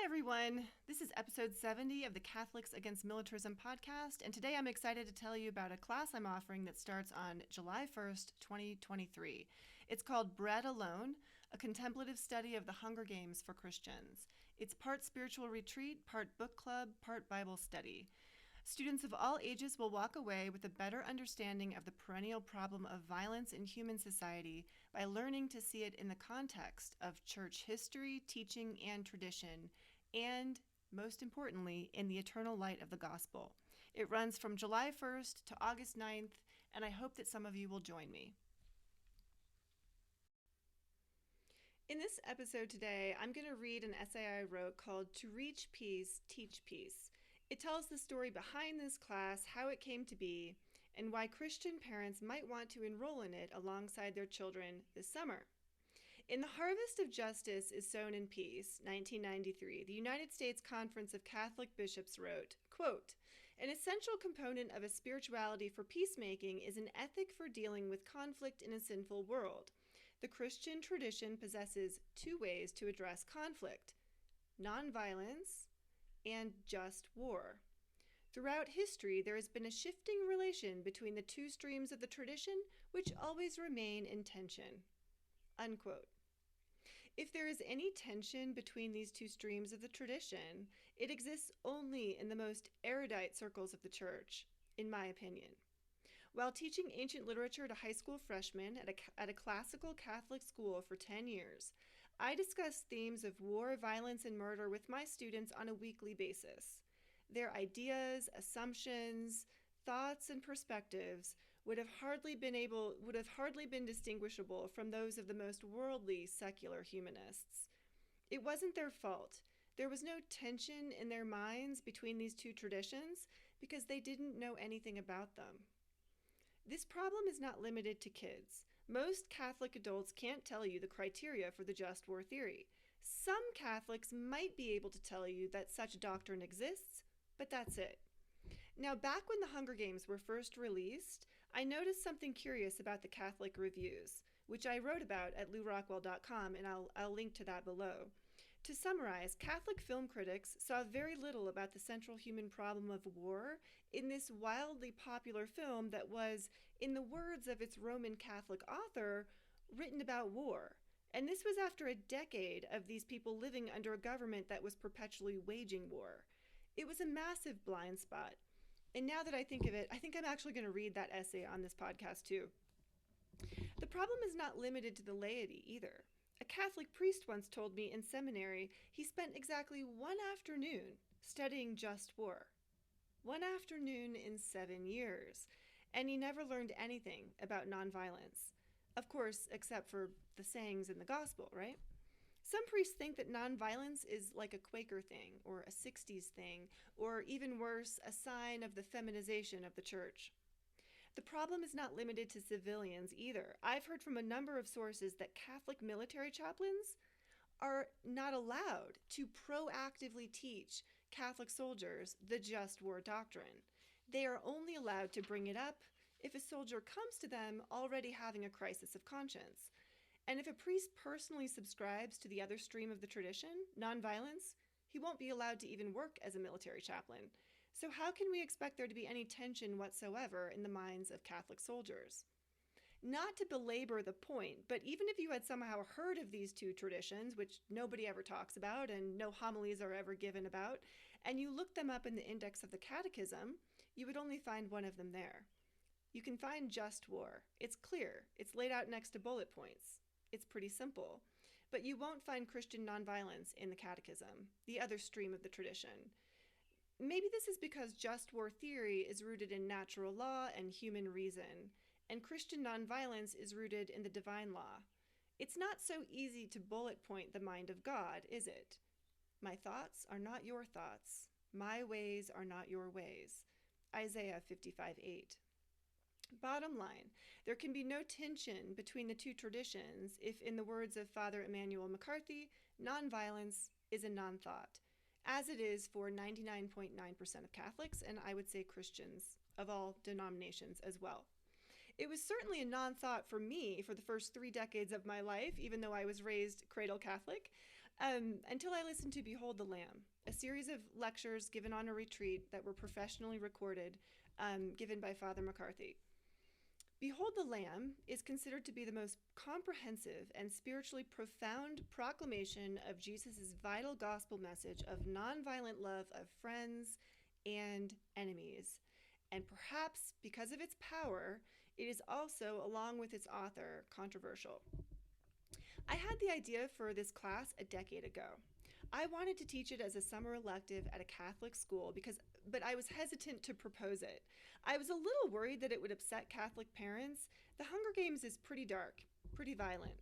everyone. This is episode 70 of the Catholics Against Militarism podcast, and today I'm excited to tell you about a class I'm offering that starts on July 1st, 2023. It's called Bread Alone, a contemplative study of the Hunger Games for Christians. It's part spiritual retreat, part book club, part Bible study. Students of all ages will walk away with a better understanding of the perennial problem of violence in human society by learning to see it in the context of church history, teaching, and tradition, and, most importantly, in the eternal light of the gospel. It runs from July 1st to August 9th, and I hope that some of you will join me. In this episode today, I'm going to read an essay I wrote called To Reach Peace, Teach Peace. It tells the story behind this class, how it came to be, and why Christian parents might want to enroll in it alongside their children this summer. In The Harvest of Justice is Sown in Peace, 1993, the United States Conference of Catholic Bishops wrote, quote, "An essential component of a spirituality for peacemaking is an ethic for dealing with conflict in a sinful world. The Christian tradition possesses two ways to address conflict: nonviolence and just war. Throughout history, there has been a shifting relation between the two streams of the tradition, which always remain in tension." Unquote. If there is any tension between these two streams of the tradition, it exists only in the most erudite circles of the church, in my opinion. While teaching ancient literature to high school freshmen at a classical Catholic school for 10 years, I discussed themes of war, violence, and murder with my students on a weekly basis. Their ideas, assumptions, thoughts, and perspectives would have hardly been distinguishable from those of the most worldly secular humanists. It wasn't their fault. There was no tension in their minds between these two traditions because they didn't know anything about them. This problem is not limited to kids. Most Catholic adults can't tell you the criteria for the just war theory. Some Catholics might be able to tell you that such doctrine exists, but that's it. Now, back when the Hunger Games were first released, I noticed something curious about the Catholic reviews, which I wrote about at lourockwell.com, and I'll link to that below. To summarize, Catholic film critics saw very little about the central human problem of war in this wildly popular film that was, in the words of its Roman Catholic author, written about war. And this was after a decade of these people living under a government that was perpetually waging war. It was a massive blind spot. And now that I think of it, I think I'm actually going to read that essay on this podcast too. The problem is not limited to the laity either. A Catholic priest once told me in seminary he spent exactly one afternoon studying just war. One afternoon in 7 years. And he never learned anything about nonviolence. Of course, except for the sayings in the gospel, right? Some priests think that nonviolence is like a Quaker thing, or a 60s thing, or even worse, a sign of the feminization of the church. The problem is not limited to civilians either. I've heard from a number of sources that Catholic military chaplains are not allowed to proactively teach Catholic soldiers the just war doctrine. They are only allowed to bring it up if a soldier comes to them already having a crisis of conscience. And if a priest personally subscribes to the other stream of the tradition, nonviolence, he won't be allowed to even work as a military chaplain. So how can we expect there to be any tension whatsoever in the minds of Catholic soldiers? Not to belabor the point, but even if you had somehow heard of these two traditions, which nobody ever talks about and no homilies are ever given about, and you look them up in the index of the Catechism, you would only find one of them there. You can find just war. It's clear. It's laid out next to bullet points. It's pretty simple. But you won't find Christian nonviolence in the Catechism, the other stream of the tradition. Maybe this is because just war theory is rooted in natural law and human reason, and Christian nonviolence is rooted in the divine law. It's not so easy to bullet point the mind of God, is it? My thoughts are not your thoughts. My ways are not your ways. Isaiah 55:8. Bottom line, there can be no tension between the two traditions if, in the words of Father Emmanuel McCarthy, nonviolence is a non-thought, as it is for 99.9% of Catholics, and I would say Christians of all denominations as well. It was certainly a non-thought for me for the first 3 decades of my life, even though I was raised cradle Catholic. until I listened to Behold the Lamb, a series of lectures given on a retreat that were professionally recorded, given by Father McCarthy. Behold the Lamb is considered to be the most comprehensive and spiritually profound proclamation of Jesus' vital gospel message of nonviolent love of friends and enemies. And perhaps because of its power, it is also, along with its author, controversial. I had the idea for this class a decade ago. I wanted to teach it as a summer elective at a Catholic school but I was hesitant to propose it. I was a little worried that it would upset Catholic parents. The Hunger Games is pretty dark, pretty violent.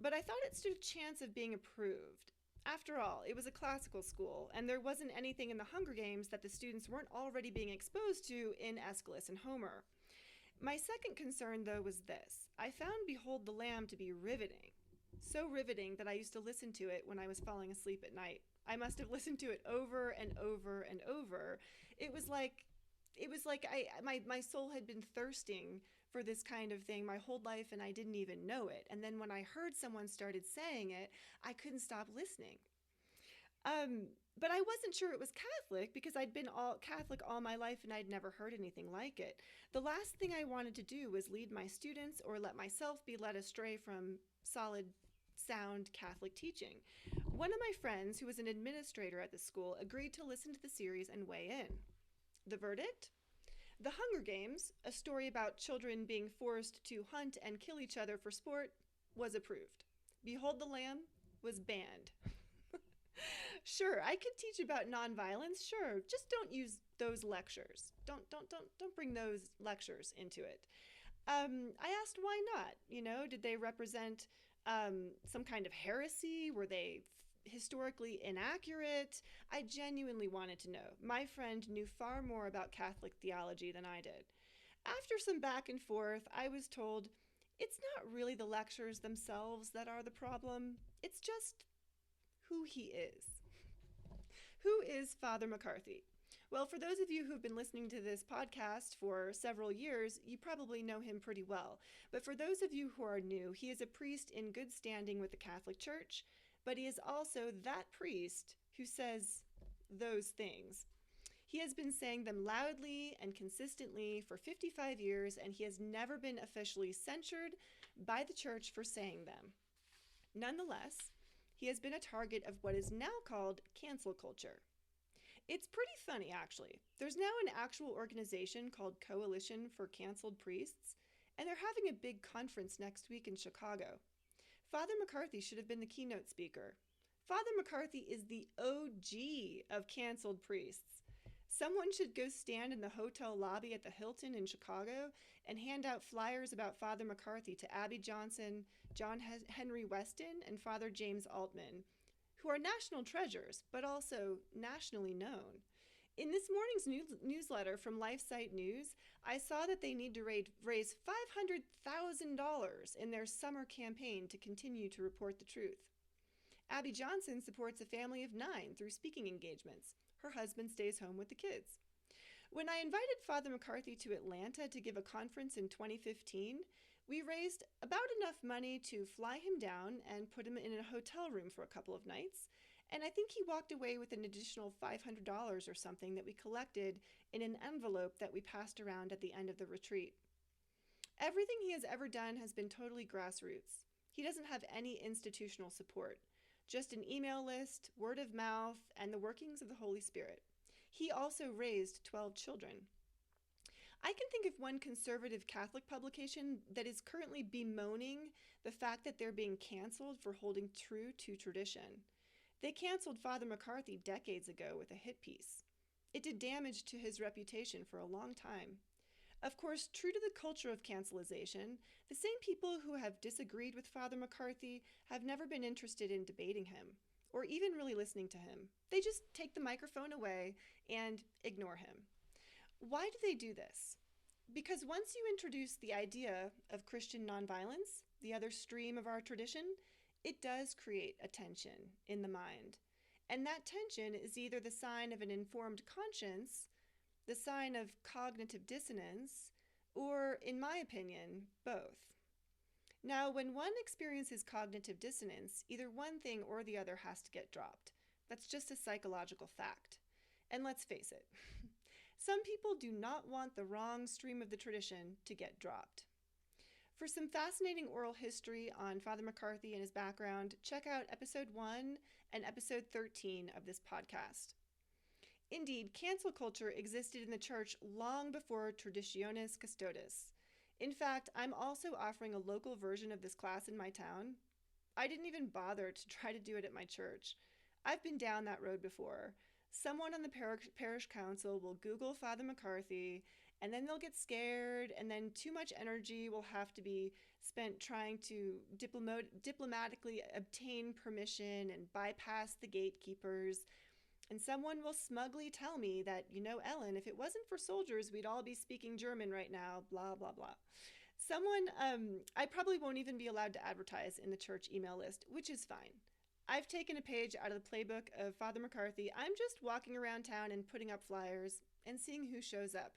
But I thought it stood a chance of being approved. After all, it was a classical school, and there wasn't anything in the Hunger Games that the students weren't already being exposed to in Aeschylus and Homer. My second concern, though, was this. I found Behold the Lamb to be riveting. So riveting that I used to listen to it when I was falling asleep at night. I must have listened to it over and over and over. It was like my soul had been thirsting for this kind of thing my whole life, and I didn't even know it. And then when I heard someone started saying it, I couldn't stop listening. But I wasn't sure it was Catholic because I'd been all Catholic all my life and I'd never heard anything like it. The last thing I wanted to do was lead my students or let myself be led astray from solid, sound Catholic teaching. One of my friends, who was an administrator at the school, agreed to listen to the series and weigh in. The verdict? The Hunger Games, a story about children being forced to hunt and kill each other for sport, was approved. Behold the Lamb was banned. Sure, I could teach about nonviolence, sure. Just don't use those lectures. Don't bring those lectures into it. I asked why not. Did they represent some kind of heresy? Were they historically inaccurate? I genuinely wanted to know. My friend knew far more about Catholic theology than I did. After some back and forth, I was told it's not really the lectures themselves that are the problem. It's just who he is. Who is Father McCarthy? Well, for those of you who've been listening to this podcast for several years, you probably know him pretty well. But for those of you who are new, he is a priest in good standing with the Catholic Church, but he is also that priest who says those things. He has been saying them loudly and consistently for 55 years, and he has never been officially censured by the church for saying them. Nonetheless, he has been a target of what is now called cancel culture. It's pretty funny, actually. There's now an actual organization called Coalition for Canceled Priests, and they're having a big conference next week in Chicago. Father McCarthy should have been the keynote speaker. Father McCarthy is the OG of canceled priests. Someone should go stand in the hotel lobby at the Hilton in Chicago and hand out flyers about Father McCarthy to Abby Johnson, John Henry Weston, and Father James Altman, who are national treasures, but also nationally known. In this morning's newsletter from LifeSite News, I saw that they need to raise $500,000 in their summer campaign to continue to report the truth. Abby Johnson supports a family of 9 through speaking engagements. Her husband stays home with the kids. When I invited Father McCarthy to Atlanta to give a conference in 2015, we raised about enough money to fly him down and put him in a hotel room for a couple of nights, and I think he walked away with an additional $500 or something that we collected in an envelope that we passed around at the end of the retreat. Everything he has ever done has been totally grassroots. He doesn't have any institutional support, just an email list, word of mouth, and the workings of the Holy Spirit. He also raised 12 children. I can think of one conservative Catholic publication that is currently bemoaning the fact that they're being canceled for holding true to tradition. They canceled Father McCarthy decades ago with a hit piece. It did damage to his reputation for a long time. Of course, true to the culture of cancelization, the same people who have disagreed with Father McCarthy have never been interested in debating him, or even really listening to him. They just take the microphone away and ignore him. Why do they do this? Because once you introduce the idea of Christian nonviolence, the other stream of our tradition, it does create a tension in the mind. And that tension is either the sign of an informed conscience, the sign of cognitive dissonance, or, in my opinion, both. Now, when one experiences cognitive dissonance, either one thing or the other has to get dropped. That's just a psychological fact. And let's face it, some people do not want the wrong stream of the tradition to get dropped. For some fascinating oral history on Father McCarthy and his background, check out episode 1 and episode 13 of this podcast. Indeed, cancel culture existed in the church long before Traditionis Custodes. In fact, I'm also offering a local version of this class in my town. I didn't even bother to try to do it at my church. I've been down that road before. Someone on the parish council will Google Father McCarthy, and then they'll get scared, and then too much energy will have to be spent trying to diplomatically obtain permission and bypass the gatekeepers. And someone will smugly tell me that, Ellen, if it wasn't for soldiers, we'd all be speaking German right now, blah, blah, blah. I probably won't even be allowed to advertise in the church email list, which is fine. I've taken a page out of the playbook of Father McCarthy. I'm just walking around town and putting up flyers and seeing who shows up.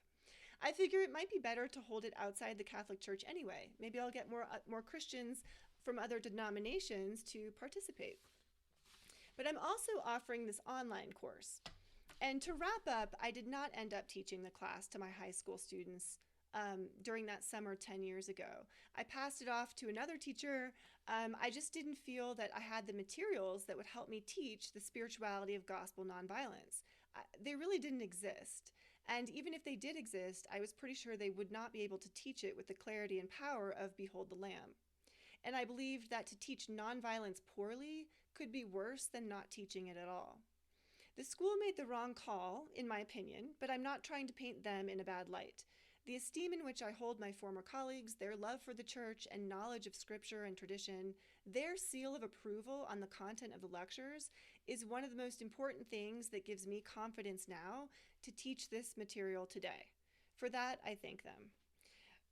I figure it might be better to hold it outside the Catholic Church anyway. Maybe I'll get more Christians from other denominations to participate. But I'm also offering this online course. And to wrap up, I did not end up teaching the class to my high school students during that summer 10 years ago. I passed it off to another teacher. I just didn't feel that I had the materials that would help me teach the spirituality of gospel nonviolence. They really didn't exist. And even if they did exist, I was pretty sure they would not be able to teach it with the clarity and power of Behold the Lamb. And I believed that to teach nonviolence poorly could be worse than not teaching it at all. The school made the wrong call, in my opinion, but I'm not trying to paint them in a bad light. The esteem in which I hold my former colleagues, their love for the church and knowledge of scripture and tradition, their seal of approval on the content of the lectures is one of the most important things that gives me confidence now to teach this material today. For that, I thank them.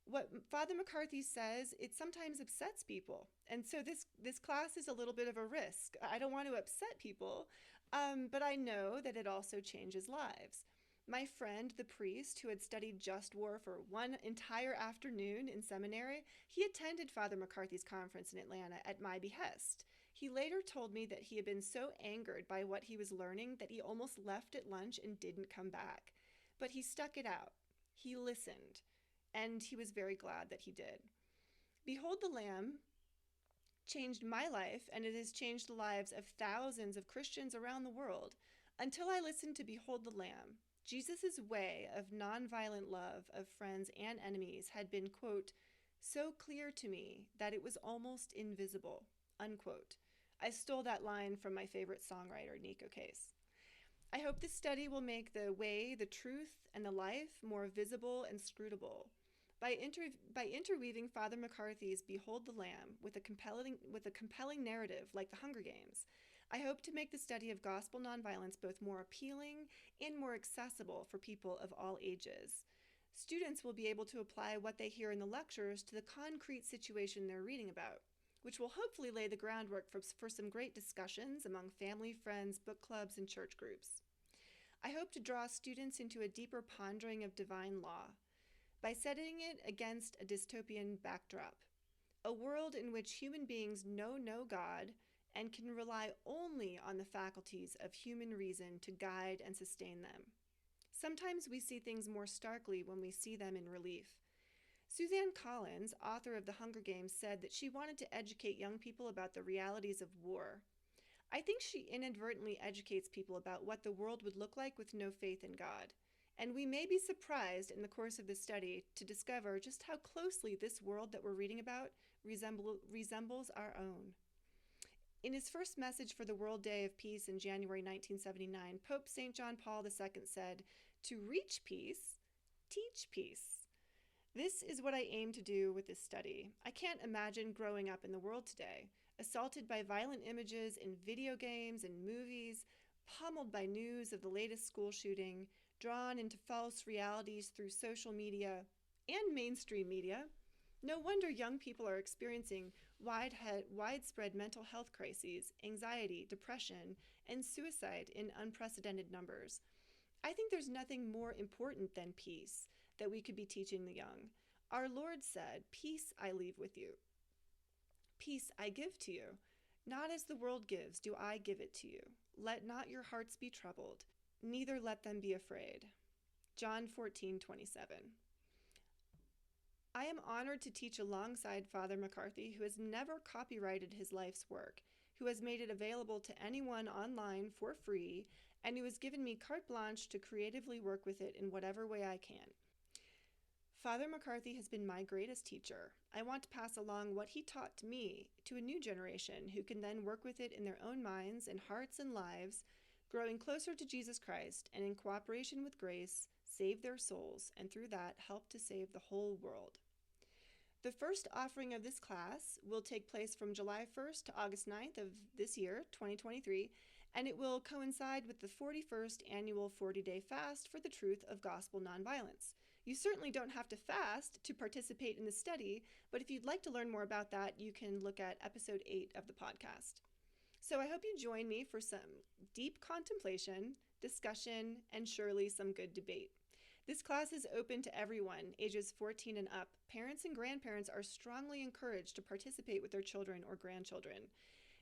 What Father McCarthy says, it sometimes upsets people. And so this class is a little bit of a risk. I don't want to upset people, but I know that it also changes lives. My friend, the priest, who had studied just war for one entire afternoon in seminary, he attended Father McCarthy's conference in Atlanta at my behest. He later told me that he had been so angered by what he was learning that he almost left at lunch and didn't come back. But he stuck it out. He listened. And he was very glad that he did. Behold the Lamb changed my life, and it has changed the lives of thousands of Christians around the world. Until I listened to Behold the Lamb, Jesus' way of nonviolent love of friends and enemies had been, quote, so clear to me that it was almost invisible, unquote. I stole that line from my favorite songwriter, Nico Case. I hope this study will make the way, the truth, and the life more visible and scrutable. By interweaving Father McCarthy's Behold the Lamb with a compelling narrative like the Hunger Games, I hope to make the study of gospel nonviolence both more appealing and more accessible for people of all ages. Students will be able to apply what they hear in the lectures to the concrete situation they're reading about, which will hopefully lay the groundwork for some great discussions among family, friends, book clubs, and church groups. I hope to draw students into a deeper pondering of divine law by setting it against a dystopian backdrop, a world in which human beings know no God and can rely only on the faculties of human reason to guide and sustain them. Sometimes we see things more starkly when we see them in relief. Suzanne Collins, author of The Hunger Games, said that she wanted to educate young people about the realities of war. I think she inadvertently educates people about what the world would look like with no faith in God. And we may be surprised in the course of this study to discover just how closely this world that we're reading about resembles our own. In his first message for the World Day of Peace in January 1979, Pope St. John Paul II said, "To reach peace, teach peace." This is what I aim to do with this study. I can't imagine growing up in the world today, assaulted by violent images in video games and movies, pummeled by news of the latest school shooting, drawn into false realities through social media and mainstream media. No wonder young people are experiencing widespread mental health crises, anxiety, depression, and suicide in unprecedented numbers. I think there's nothing more important than peace that we could be teaching the young. Our Lord said, "Peace I leave with you." Peace I give to you. Not as the world gives, do I give it to you. Let not your hearts be troubled, neither let them be afraid. John 14:27. I am honored to teach alongside Father McCarthy, who has never copyrighted his life's work, who has made it available to anyone online for free, and who has given me carte blanche to creatively work with it in whatever way I can. Father McCarthy has been my greatest teacher. I want to pass along what he taught to me to a new generation who can then work with it in their own minds and hearts and lives, growing closer to Jesus Christ and in cooperation with grace, save their souls, and through that help to save the whole world. The first offering of this class will take place from July 1st to August 9th of this year, 2023, and it will coincide with the 41st annual 40-day fast for the truth of gospel nonviolence. You certainly don't have to fast to participate in the study, but if you'd like to learn more about that, you can look at episode 8 of the podcast. So I hope you join me for some deep contemplation, discussion, and surely some good debate. This class is open to everyone, ages 14 and up. Parents and grandparents are strongly encouraged to participate with their children or grandchildren.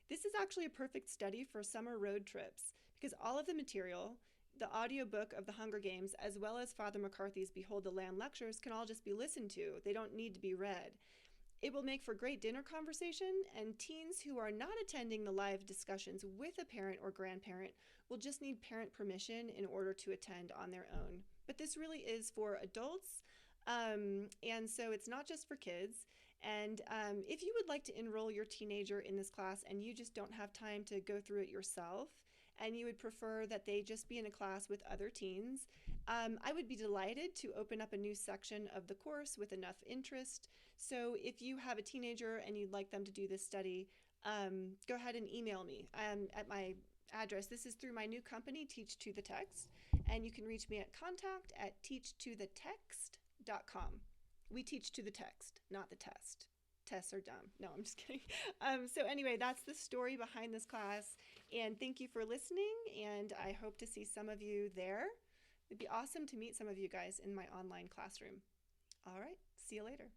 This is actually a perfect study for summer road trips because all of the material, the audiobook of the Hunger Games, as well as Father McCarthy's Behold the Lamb lectures can all just be listened to. They don't need to be read. It will make for great dinner conversation, and teens who are not attending the live discussions with a parent or grandparent will just need parent permission in order to attend on their own. But this really is for adults, and so it's not just for kids. And if you would like to enroll your teenager in this class and you just don't have time to go through it yourself, and you would prefer that they just be in a class with other teens, I would be delighted to open up a new section of the course with enough interest. So if you have a teenager and you'd like them to do this study, go ahead and email me at my address. This is through my new company, Teach to the Text, and you can reach me at contact@teachtothetext.com. We teach to the text, not the test. Tests are dumb. No, I'm just kidding. So anyway, that's the story behind this class. And thank you for listening. And I hope to see some of you there. It'd be awesome to meet some of you guys in my online classroom. All right. See you later.